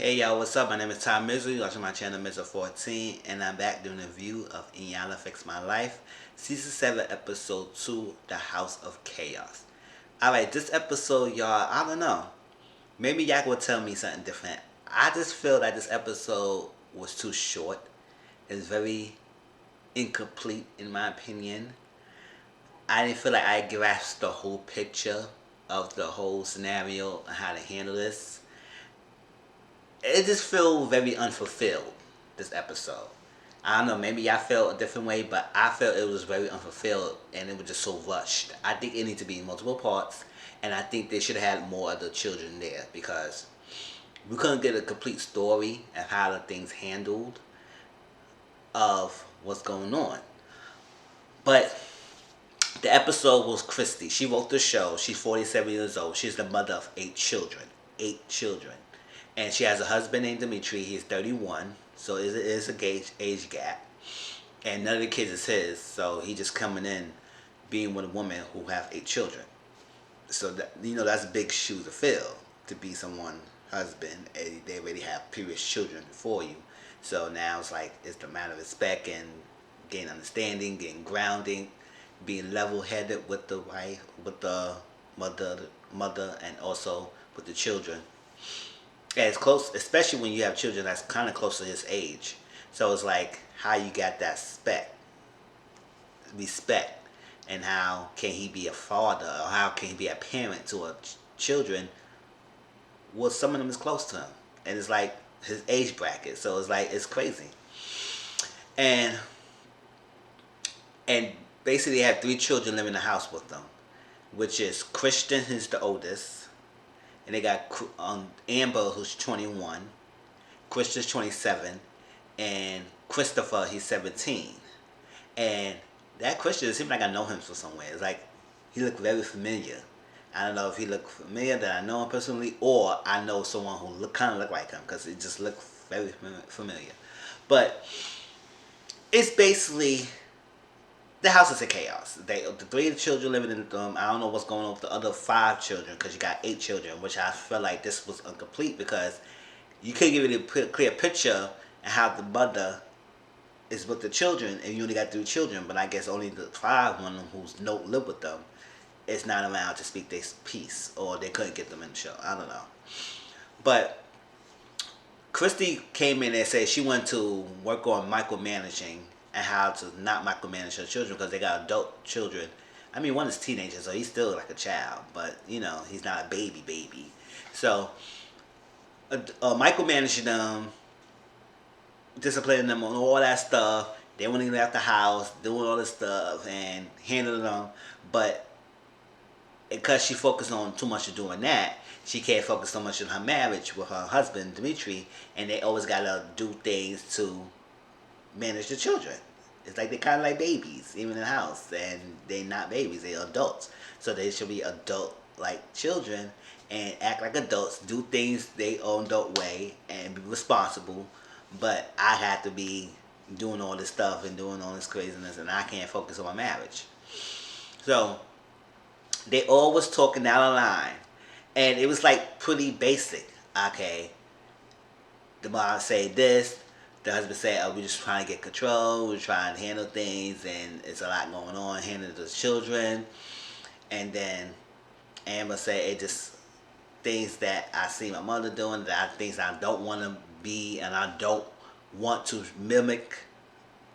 Hey y'all, what's up? My name is Mizzle. You're watching my channel Mizzle 14, and I'm back doing a review of Iyanla Fix My Life, Season 7, Episode 2, The House of Chaos. Alright, this episode, y'all, I don't know. Maybe y'all will tell me something different. I just feel that this episode was too short. It's very incomplete, in my opinion. I didn't feel like I grasped the whole picture of the whole scenario and how to handle this. It just feels very unfulfilled, this episode. I don't know, maybe I felt a different way, but I felt it was very unfulfilled and it was just so rushed. I think it needs to be in multiple parts, and I think they should have had more of the children there because we couldn't get a complete story of how the things handled of what's going on. But the episode was Christy. She wrote the show. She's 47 years old. She's the mother of 8 children. 8 children. And she has a husband named Dimitri. He's 31. So it is a age gap. And none of the kids is his. So he just coming in being with a woman who have 8 children. So that, that's big shoes to fill, to be someone's husband. And they already have previous children before you. So now it's like, it's the matter of respect and getting understanding, getting grounding, being level-headed with the wife, with the mother, and also with the children. And it's close, especially when you have children that's kind of close to his age. So it's like how you got that respect, and how can he be a father, or how can he be a parent to a children? Well, some of them is close to him, and it's like his age bracket. So it's like, it's crazy. And basically they have 3 children living in the house with them, which is Christian, who's the oldest, and they got Amber, who's 21, Christian's 27, and Christopher, he's 17. And that Christian, it seems like I know him from somewhere. It's like he looked very familiar. I don't know if he looked familiar, that I know him personally, or I know someone who kind of looked like him, because it just looked very familiar. But it's basically the house is a chaos. The 3 children living in the room. I don't know what's going on with the other 5 children, because you got 8 children, which I feel like this was incomplete because you couldn't give it a clear picture and how the mother is with the children, and you only got 3 children. But I guess only the 5 one who's don't live with them is not around to speak their piece, or they couldn't get them in the show. I don't know. But Christy came in and said she wanted to work on micromanaging and how to not micromanage her children, because they got adult children. I mean, one is teenager, so he's still like a child, but he's not a baby. So micromanaging them, disciplining them on all that stuff. They won't even leave the house, doing all this stuff and handling them. But because she focused on too much of doing that, she can't focus so much on her marriage with her husband Dimitri, and they always gotta do things to manage the children. It's like they're kind of like babies, even in the house, and they're not babies, they're adults. So they should be adult-like children and act like adults, do things their own adult way, and be responsible. But I have to be doing all this stuff and doing all this craziness, and I can't focus on my marriage. So they all was talking down the line, and it was like pretty basic. Okay, the mom say this, the husband said, "Oh, we're just trying to get control. We're trying to handle things, and it's a lot going on, handling the children." And then Amber said, "It just things that I see my mother doing, things I don't want to be, and I don't want to mimic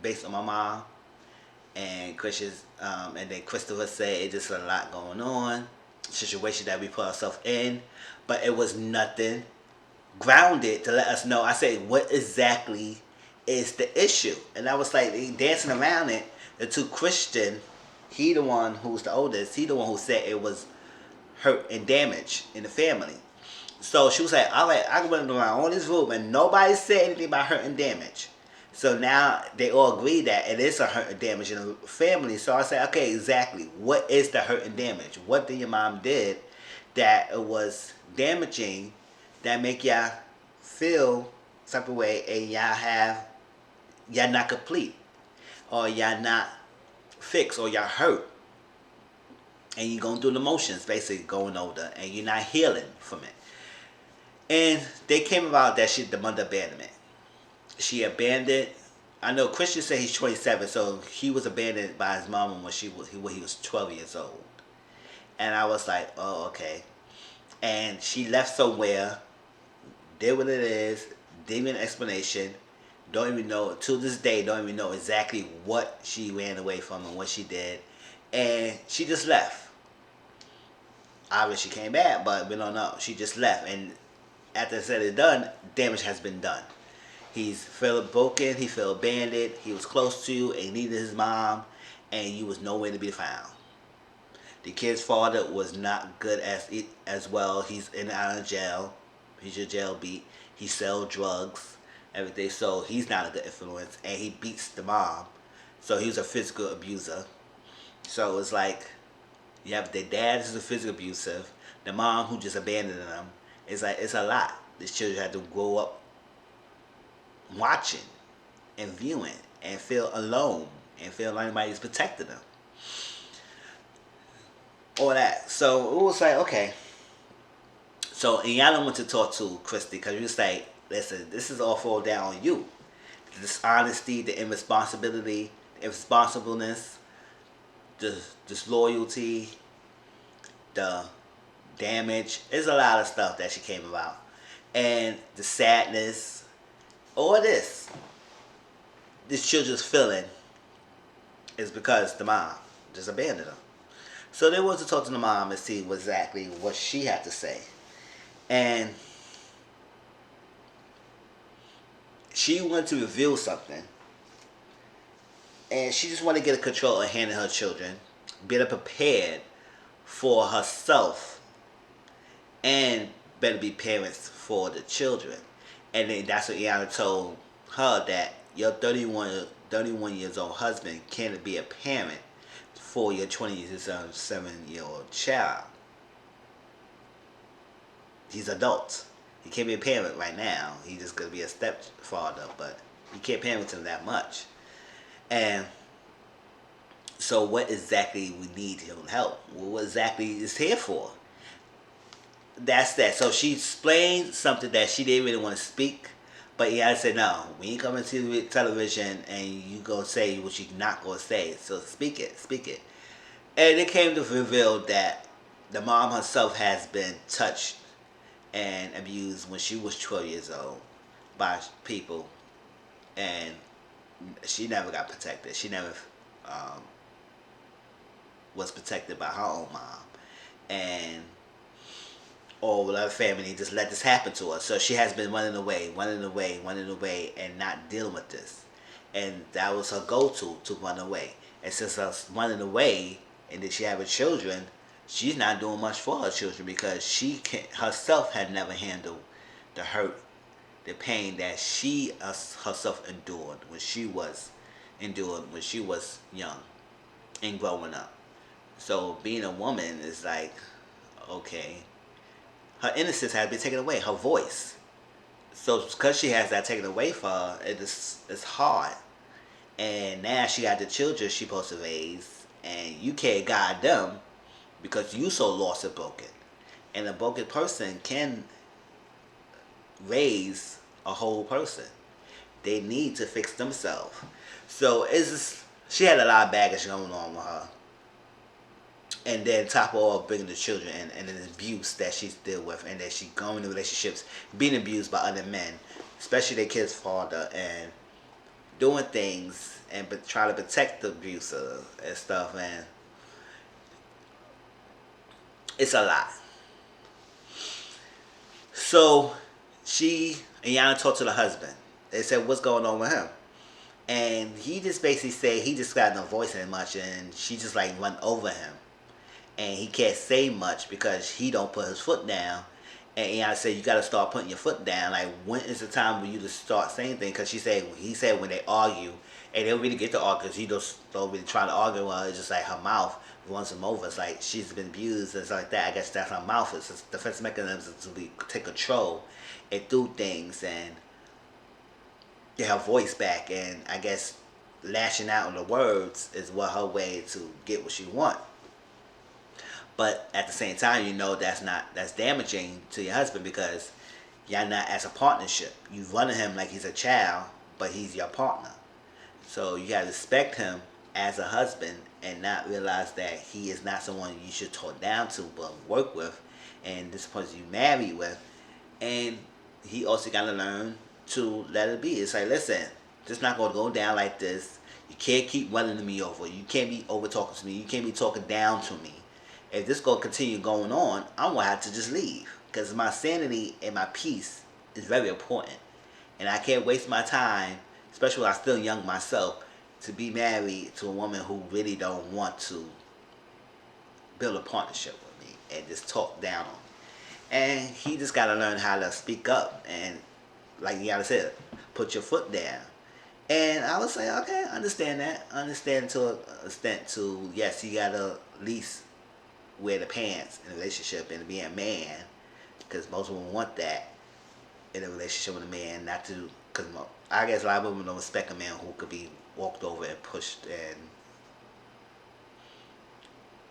based on my mom." And and then Christopher said, "It's just a lot going on, situation that we put ourselves in," but it was nothing grounded to let us know. I say, what exactly is the issue? And I was like, they dancing around it. The 2 Christian, he the one who's the oldest, he the one who said it was hurt and damage in the family. So she was like, all right, I went around all this room and nobody said anything about hurt and damage. So now they all agree that it is a hurt and damage in the family. So I said, okay, exactly, what is the hurt and damage? What did your mom did that it was damaging, that make y'all feel type of way, and y'all not complete, or y'all not fixed, or y'all hurt, and you going through the motions, basically going over, and you're not healing from it. And they came about that the mother abandonment. She abandoned. I know Christian said he's 27, so he was abandoned by his mom when he was 12 years old. And I was like, oh, okay. And she left somewhere, did what it is, didn't even explanation. Don't even know, to this day, don't even know exactly what she ran away from and what she did. And she just left. Obviously, she came back, but we don't know. She just left. And after it's said and done, damage has been done. He's felt broken, he felt abandoned, he was close to you and needed his mom, and you was nowhere to be found. The kid's father was not good as well. He's in and out of jail. He's your jail beat. He sells drugs, everything. So he's not a good influence, and he beats the mom. So he was a physical abuser. So it's like you have the dad who's a physical abusive, the mom who just abandoned them. It's like it's a lot. These children had to grow up watching and viewing and feel alone and feel like nobody's protecting them. All that. So it was like, okay. So Iyanla went to talk to Christy because he was like, listen, this is all fall down on you. The dishonesty, the irresponsibility, the irresponsibleness, the disloyalty, the damage. There's a lot of stuff that she came about. And the sadness, all this children's feeling is because the mom just abandoned them. So they wanted to talk to the mom and see exactly what she had to say. And she wanted to reveal something. And she just wanted to get a control of handling her children, better prepared for herself, and better be parents for the children. And then that's what Iyanla told her, that your 31 years old husband can't be a parent for your 27-year-old child. He's adult. He can't be a parent right now. He's just going to be a stepfather, but you can't parent him that much. And so what exactly we need him help? What exactly is here for? That's that. So she explained something that she didn't really want to speak, but Iyanla said, no, we ain't coming to television and you gonna say what you're not gonna say. So speak it. And it came to reveal that the mom herself has been touched and abused when she was 12 years old by people, and she never got protected. She never was protected by her own mom, and or her family just let this happen to her. So she has been running away, and not dealing with this. And that was her go-to, to run away. And since her running away, and then she having children, she's not doing much for her children because she herself had never handled the hurt, the pain that she herself endured when she was young and growing up. So being a woman is like, okay, her innocence has been taken away, her voice. So because she has that taken away from her, it's hard. And now she got the children she supposed to raise, and you can't guide them because you so lost and broken. And a broken person can raise a whole person. They need to fix themselves. So it's just, she had a lot of baggage going on with her. And then top of all, bringing the children and the abuse that she's dealt with, and that she going into relationships being abused by other men, especially their kid's father, and doing things and try to protect the abuser and stuff, and it's a lot. So Iyanla talked to the husband. They said, what's going on with him? And he just basically said he just got no voice in much, and she just like run over him. And he can't say much because he don't put his foot down. And Iyanla said, you got to start putting your foot down. Like, when is the time for you to start saying things? Because he said when they argue, and they don't really get to argue because he don't really try to argue. Well, it's just like her mouth runs him over. It's like she's been abused and stuff like that. I guess that's her mouth. It's a defense mechanism to take control and do things and get her voice back. And I guess lashing out on the words is her way to get what she wants. But at the same time, that's damaging to your husband because Y'all not as a partnership. You running him like he's a child, but he's your partner. So you gotta respect him as a husband and not realize that he is not someone you should talk down to, but work with, and this person you married with. And he also gotta learn to let it be. It's like, listen, this not gonna go down like this. You can't keep running me over. You can't be over talking to me. You can't be talking down to me. If this gonna continue going on, I'm gonna have to just leave because my sanity and my peace is very important, and I can't waste my time, especially when I'm still young myself, to be married to a woman who really don't want to build a partnership with me and just talk down on me. And he just got to learn how to speak up and, like you gotta say, put your foot down. And I would say, okay, I understand that. I understand to an extent to, yes, you gotta at least wear the pants in a relationship and be a man, because most women want that in a relationship with a man, not to, because I guess a lot of women don't respect a man who could be walked over and pushed and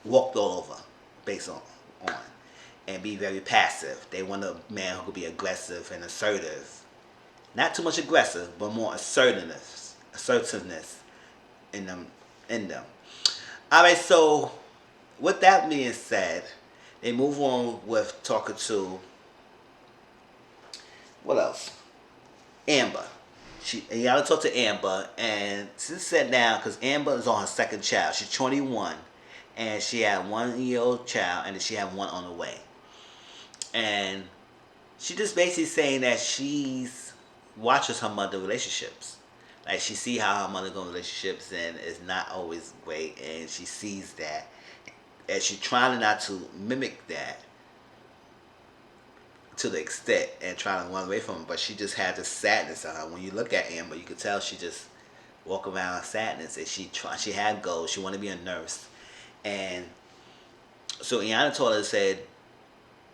walked all over based on and be very passive. They want a man who could be aggressive and assertive. Not too much aggressive, but more assertiveness in them. All right, so with that being said, they move on with talking to what else? Amber. You gotta talk to Amber, and she sat down because Amber is on her second child. She's 21, and she had 1 year old child, and then she had one on the way. And she just basically saying that she's watches her mother relationships. Like she see how her mother go in relationships, and it's not always great, and she sees that, and she's trying not to mimic that to the extent and trying to run away from it. But she just had this sadness on her. When you look at Amber, you can tell she just walk around sadness, and she had goals. She wanted to be a nurse, and so Iyanla told her, said,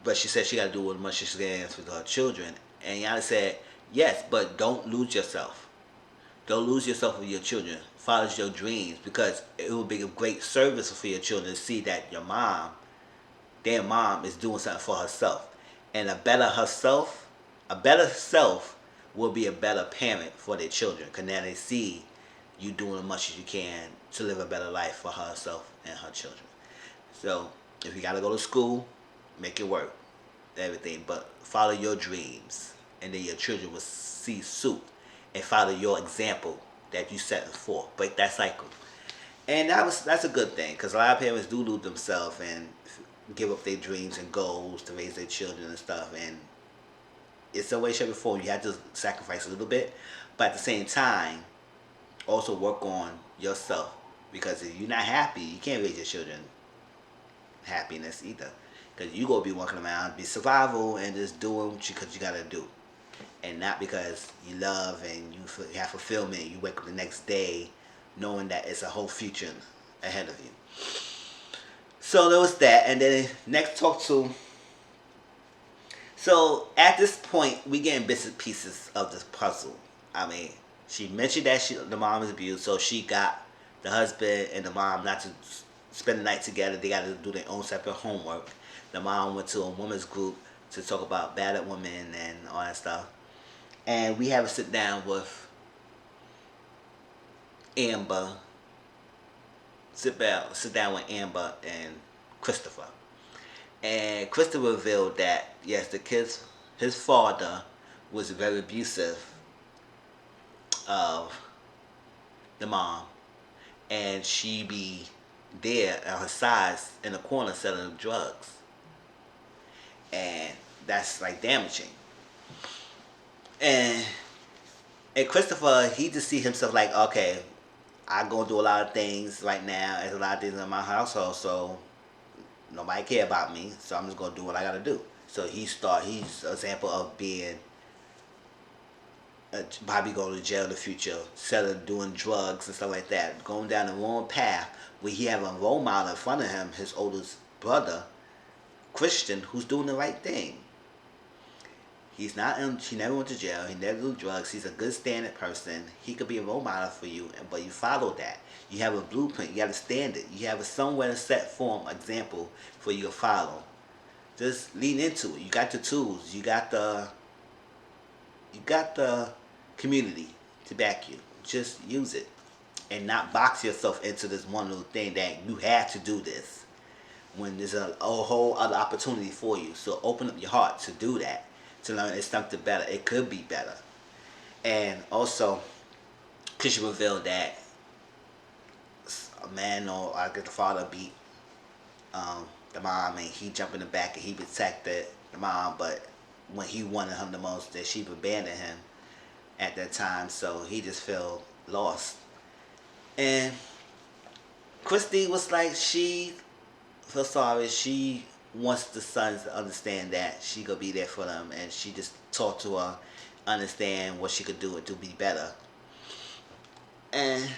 but she said she got to do as much as she can with her children. And Iyanla said, yes, but don't lose yourself. Don't lose yourself with your children. Follow your dreams, because it will be a great service for your children to see that their mom is doing something for herself. And a better self will be a better parent for their children, because now they see you doing as much as you can to live a better life for herself and her children. So if you got to go to school, make it work, everything, but follow your dreams, and then your children will see suit and follow your example that you set forth. Break that cycle, and that's a good thing, because a lot of parents do lose themselves and give up their dreams and goals to raise their children and stuff. And it's a way, shape, or form. You have to sacrifice a little bit, but at the same time, also work on yourself, because if you're not happy, you can't raise your children happiness either. Because you gonna be walking around, be survival, and just doing what you gotta do, and not because you love and you have fulfillment. You wake up the next day knowing that it's a whole future ahead of you. So there was that, and then next talk to. So at this point, we getting bits and pieces of this puzzle. I mean, she mentioned that the mom is abused, so she got the husband and the mom not to spend the night together. They got to do their own separate homework. The mom went to a women's group to talk about battered women and all that stuff. And we have a sit down with Amber. Sit down with Amber and Christopher. And Christopher revealed that, yes, his father was very abusive of the mom. And she be there on her side in the corner selling drugs. And that's like damaging. And Christopher, he just see himself like, okay, I go do a lot of things right now. There's a lot of things in my household, so nobody care about me. So I'm just gonna do what I gotta do. So he's an example of being probably going to jail in the future, doing drugs and stuff like that, going down the wrong path where he have a role model in front of him, his oldest brother, Christian, who's doing the right thing. He never went to jail. He never do drugs. He's a good standard person. He could be a role model for you, but you follow that. You have a blueprint. You have a standard. You have a somewhere set form example for you to follow. Just lean into it. You got the tools. You got the You got the community to back you. Just use it and not box yourself into this one little thing that you have to do this when there's a whole other opportunity for you. So open up your heart to do that, to learn it's something better. It could be better. And also, Christian revealed that a man or I guess the father beat the mom, and he jumped in the back and he protected the mom, but when he wanted him the most, that she abandoned him at that time, so he just felt lost. And Christy was like, she feel sorry. She wants the sons to understand that she gonna be there for them, and she just talked to her, understand what she could do to be better. And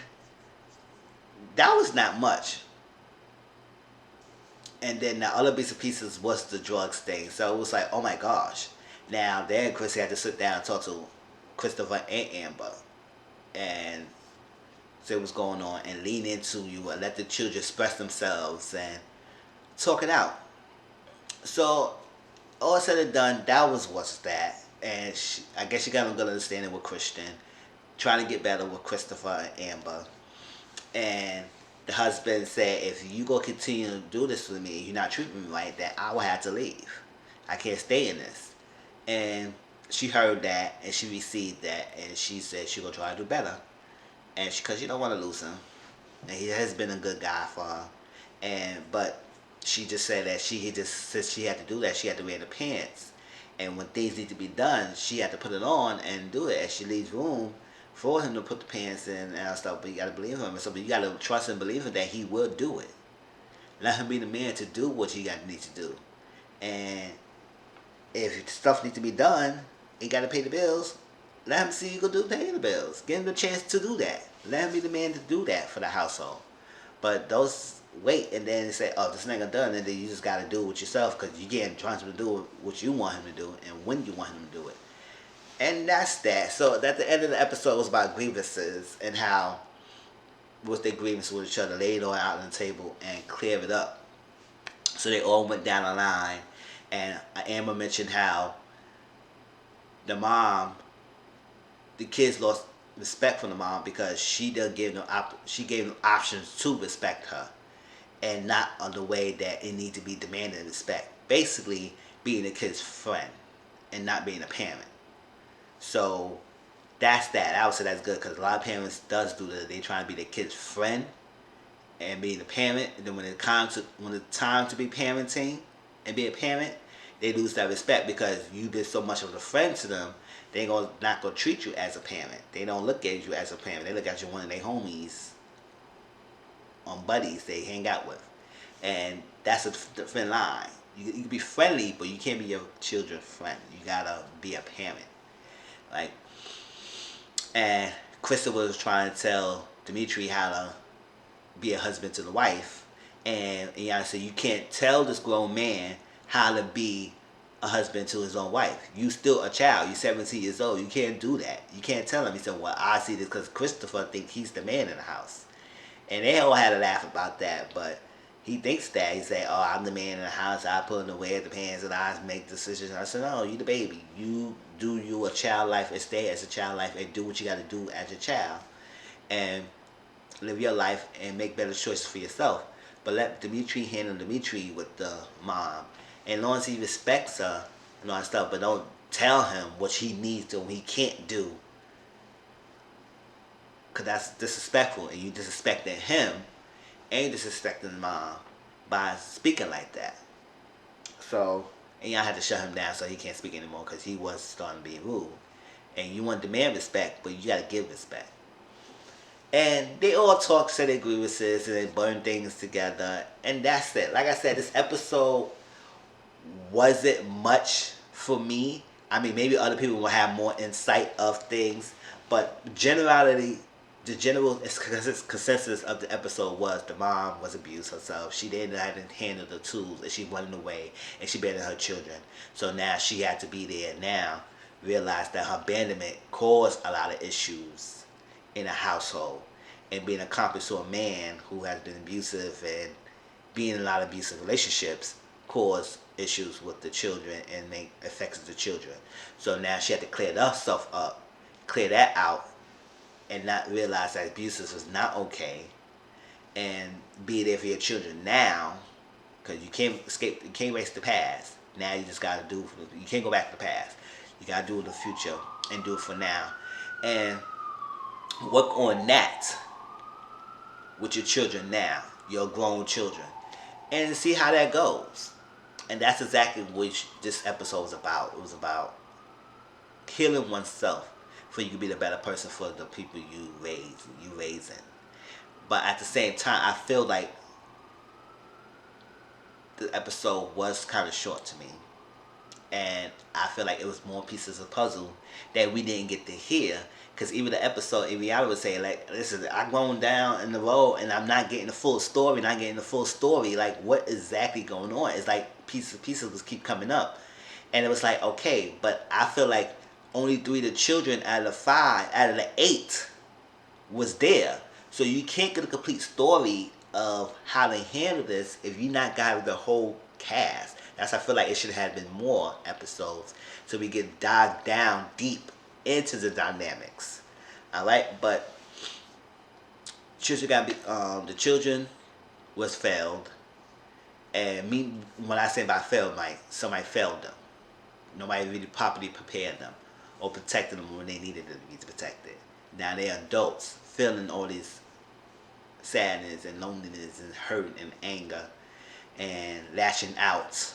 that was not much. And then the other bits and pieces was the drugs thing. So it was like, oh my gosh. Now then Chrissy had to sit down and talk to Christopher and Amber and say what's going on and lean into you and let the children express themselves and talk it out. So all said and done, that was what's that. And I guess she got a good understanding with Christian, trying to get better with Christopher and Amber. And the husband said, if you go continue to do this with me, you're not treating me right, that I will have to leave. I can't stay in this. And she heard that and she received that, and she said she gonna try to do better. And because she don't want to lose him, and he has been a good guy for her. And but she just said that she just since she had to do that, she had to wear the pants. And when things need to be done, she had to put it on and do it as she leaves room for him to put the pants in and stuff. But you gotta believe him, and so but you gotta trust and believe him that he will do it. Let him be the man to do what he need to do. And if stuff needs to be done, he gotta pay the bills. Let him see you go do pay the bills. Give him the chance to do that. Let him be the man to do that for the household. But those wait and then say, oh, this nigga done, and then you just gotta do it with yourself because you can't try to do what you want him to do and when you want him to do it. And that's that. So at the end of the episode was about grievances and how was their grievances with each other, laid it all out on the table and cleared it up. So they all went down the line, and Amber mentioned how the mom, the kids lost respect from the mom because she didn't give them she gave them options to respect her, and not on the way that it need to be demanded respect. Basically, being a kid's friend and not being a parent. So that's that. I would say that's good because a lot of parents does do that. They try to be their kid's friend and being a parent. And then when it's time to be parenting and be a parent, they lose that respect because you've been so much of a friend to them. They not gonna treat you as a parent. They don't look at you as a parent. They look at you one of their homies, buddies they hang out with, and that's a different line. You can be friendly, but you can't be your children's friend. You gotta be a parent. Like, and Krista was trying to tell Dimitri how to be a husband to the wife, and Iyanla said you can't tell this grown man how to be a husband to his own wife. You still a child. You're 17 years old. You can't do that. You can't tell him. He said, well, I see this because Christopher thinks he's the man in the house. And they all had a laugh about that, but he thinks that. He said, oh, I'm the man in the house. I put in the wear the pants and I make decisions. And I said, no, you the baby. You do you a child life and stay as a child life and do what you got to do as a child. And live your life and make better choices for yourself. But let Dimitri handle Dimitri with the mom. And as long as he respects her and all that stuff, but don't tell him what he needs to and he can't do. Because that's disrespectful. And you disrespecting him and disrespecting the mom by speaking like that. So, and y'all had to shut him down so he can't speak anymore because he was starting to be rude. And you want to demand respect, but you got to give respect. And they all talk, said their grievances, and they burn things together. And that's it. Like I said, this episode wasn't much for me. I mean, maybe other people will have more insight of things. But the general consensus of the episode was the mom was abused herself. She didn't have to handle the tools, and she running away, and she abandoned her children. So now she had to be there now. Realized that her abandonment caused a lot of issues in a household, and being accomplished to a man who has been abusive and being in a lot of abusive relationships, cause issues with the children and make effects of the children. So now she had to clear that stuff up, clear that out, and not realize that abuse is not okay, and be there for your children now, because you can't escape, you can't erase the past. Now you just gotta do. You can't go back to the past. You gotta do it in the future and do it for now, and work on that with your children now, your grown children, and see how that goes. And that's exactly what this episode was about. It was about healing oneself for you to be the better person for the people you raising. But at the same time, I feel like the episode was kind of short to me, and I feel like it was more pieces of puzzle that we didn't get to hear. Because even the episode, Iyanla would say, like, listen, I'm going down in the road and I'm not getting the full story, not getting the full story. Like, what exactly going on? It's like pieces just keep coming up. And it was like, okay, but I feel like only 3 of the children out of the 5, out of the 8 was there. So you can't get a complete story of how to handle this if you not got the whole cast. That's why I feel like it should have been more episodes so we get dive down deep into the dynamics. Alright, but children got the children was failed, and me when I say about failed, like somebody failed them. Nobody really properly prepared them or protected them when they needed them to be protected. Now they're adults feeling all this sadness and loneliness and hurt and anger and lashing out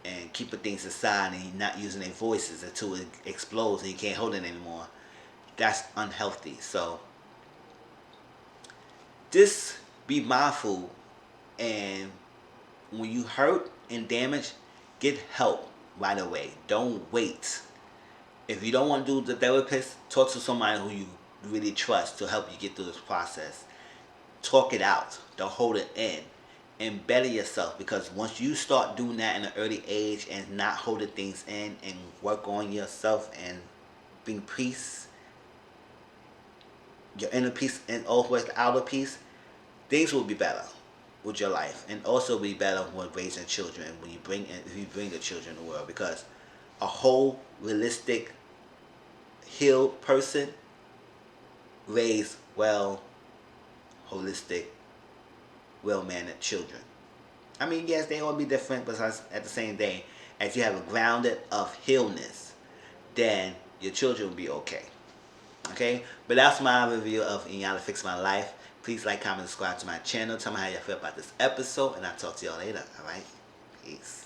and keeping things aside and not using their voices until it explodes and you can't hold it anymore. That's unhealthy. So just be mindful, and when you hurt and damage, get help right away. Don't wait. If you don't want to do the therapist, talk to somebody who you really trust to help you get through this process. Talk it out. Don't hold it in. And better yourself, because once you start doing that in an early age and not holding things in and work on yourself and bring peace, your inner peace and always the outer peace, things will be better with your life, and also be better when raising children when if you bring the children in the world, because a whole realistic healed person raise well holistic well-mannered children. I mean, yes, they all be different, but at the same day, if you have a grounded of healness, then your children will be okay. Okay? But that's my review of Iyanla Fix My Life. Please like, comment, subscribe to my channel. Tell me how you feel about this episode, and I'll talk to y'all later. Alright? Peace.